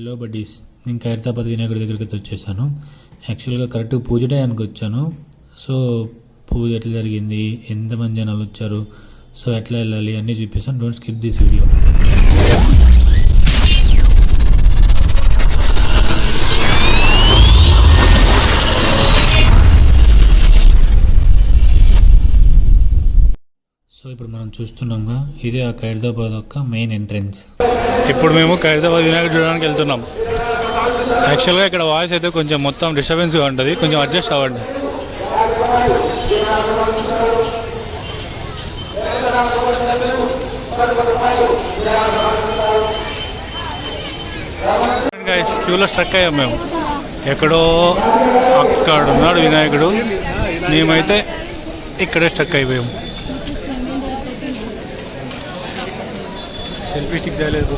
Hello buddies, నేను ఖైరతాబాద్ వినాయకుడి దగ్గరికి అయితే వచ్చేసాను. యాక్చువల్గా కరెక్ట్ పూజ టైంకి వచ్చాను. సో పూజ ఎట్లా జరిగింది, ఎంతమంది జనాలు వచ్చారు, సో ఎట్లా వెళ్ళాలి అన్నీ చూపిస్తాను. Don't skip this video. So ఇప్పుడు మనం చూస్తున్నాంగా, ఇదే ఆ ఖైరతాబాద్ యొక్క మెయిన్ ఎంట్రన్స్. ఇప్పుడు మేము ఖైరతాబాద్ వినాయకుడు చూడడానికి వెళ్తున్నాం. యాక్చువల్గా ఇక్కడ వాయిస్ అయితే కొంచెం మొత్తం డిస్టర్బెన్స్గా ఉంటుంది, కొంచెం అడ్జస్ట్ అవ్వండి. క్యూలో స్ట్రక్ అయ్యాం మేము. ఎక్కడో అక్కడ ఉన్నాడు వినాయకుడు, మేమైతే ఇక్కడే స్ట్రక్ అయిపోయాము. సెల్ఫీ స్టిక్ తేలేదు.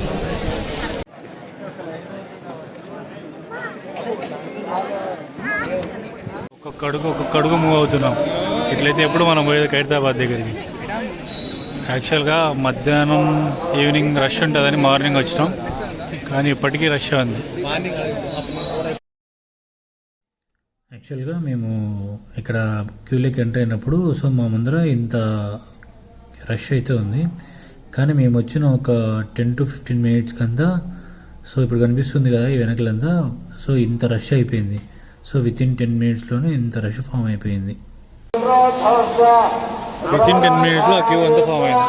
ఒక్కొక్క అడుగు మూవ్ అవుతున్నాం. ఇట్లయితే ఎప్పుడు మనం పోయేది ఖైరతాబాద్ దగ్గరికి. యాక్చువల్గా మధ్యాహ్నం ఈవినింగ్ రష్ ఉంటుందని మార్నింగ్ వచ్చినాం, కానీ ఇప్పటికీ రష్ ఉంది. యాక్చువల్గా మేము ఇక్కడ క్యూలోకి ఎంటర్ అయినప్పుడు సో మా ముందర ఇంత రష్ అయితే ఉంది, కానీ మేము వచ్చిన ఒక 10 to 15 minutes కంతా సో ఇప్పుడు కనిపిస్తుంది కదా ఈ వెనకలంతా, సో ఇంత రష్ అయిపోయింది. సో వితిన్ 10 minutesలోనే ఇంత రష్ ఫామ్ అయిపోయింది. వితిన్ 10 minutesలో క్యూ అంతా ఫామ్ అయింది.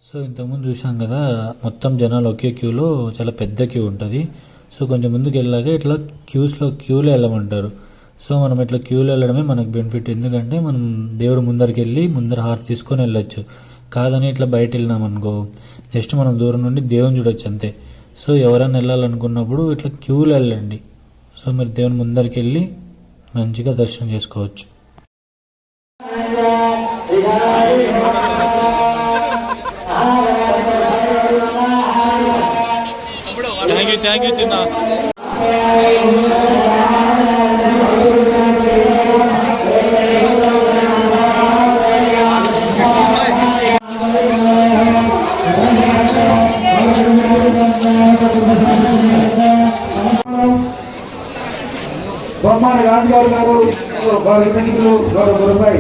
సో ఇంతకుముందు చూసాం కదా, మొత్తం జనాలు ఒకే క్యూలో చాలా పెద్ద క్యూ ఉంటుంది. సో కొంచెం ముందుకు వెళ్ళాక ఇట్లా క్యూలో వెళ్ళమంటారు. సో మనం ఇట్లా క్యూలో వెళ్ళడమే మనకు బెనిఫిట్, ఎందుకంటే మనం దేవుడు ముందరికి వెళ్ళి ముందర హారతి తీసుకొని వెళ్ళొచ్చు. కాదని ఇట్లా బయట వెళ్ళినాం అనుకో, జస్ట్ మనం దూరం నుండి దేవుని చూడొచ్చు అంతే. సో ఎవరైనా వెళ్ళాలనుకున్నప్పుడు ఇట్లా క్యూలో వెళ్ళండి. సో మీరు దేవుని ముందరికి వెళ్ళి మంచిగా దర్శనం చేసుకోవచ్చు. థ్యాంక్ యూ చిన్న. బొమ్మాడి రాజుగారు గారు వారి సైనికులు వారి గురుపై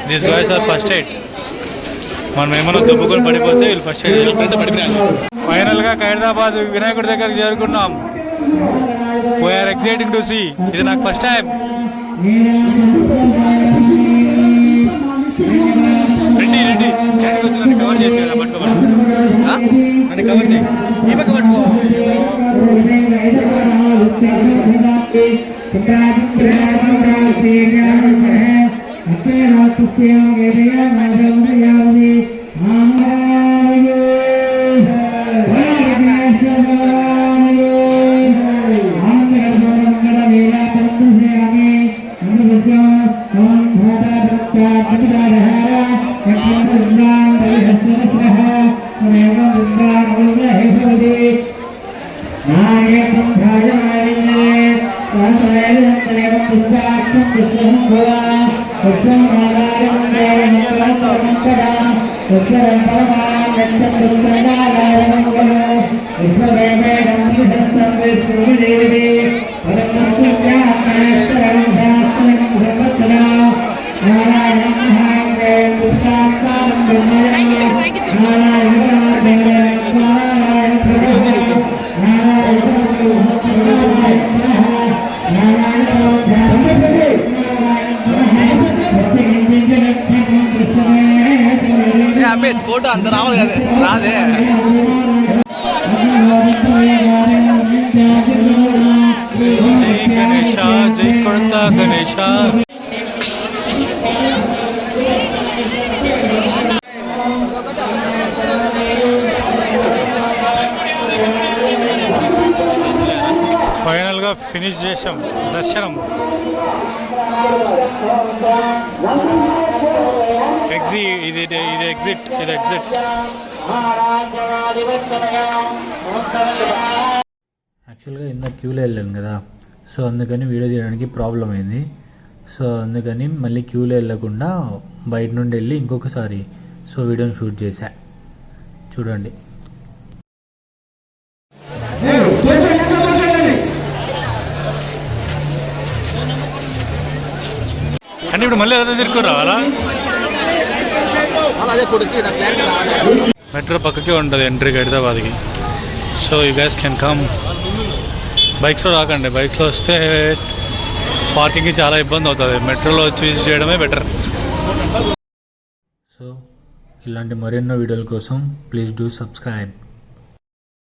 this guys are first aid. మనం ఏమైనా దుబ్బుకొని పడిపోతే వీళ్ళు ఫస్ట్ ఎయిడ్ పడిపోయారు. ఫైనల్గా ఖైరతాబాద్ వినాయకుడి దగ్గరికి చేరుకున్నాం. We are exciting to see. ఇది నాకు ఫస్ట్ టైం. రెడ్డి వచ్చి నన్ను కవర్ చేయొచ్చు కదా, పట్టుకోబట్టు నన్ను కవర్ చేయి. ఈ పక్క పట్టుకో. ఫోటో అంత రావాలి కదా, రాదే. జై గణేష, జై కొడతా గణేష. ఫైనల్గా ఫినిష్ చేసాం దర్శనం. ఇది ఎగ్జిట్. యాక్చువల్గా ఇంత క్యూలో వెళ్ళాను కదా, సో అందుకని వీడియో తీయడానికి ప్రాబ్లం అయింది. సో అందుకని మళ్ళీ క్యూలో వెళ్ళకుండా బయట నుండి వెళ్ళి ఇంకొకసారి సో వీడియోని షూట్ చేశా. చూడండి. అంటే ఇప్పుడు మళ్ళీ అదే తిరుగు రావాలా? అదే ఫోటో నాకు క్లారిటీ రావాలి. మెట్రో పక్కకే ఉంటుంది ఎంట్రీకి హైదరాబాద్కి. So you guys can come. బైక్స్లో రాకండి, బైక్స్లో వస్తే పార్కింగ్కి చాలా ఇబ్బంది అవుతుంది. మెట్రోలో వచ్చి విజిట్ చేయడమే బెటర్. సో ఇలాంటి మరెన్నో వీడియోల కోసం ప్లీజ్ డూ సబ్స్క్రైబ్.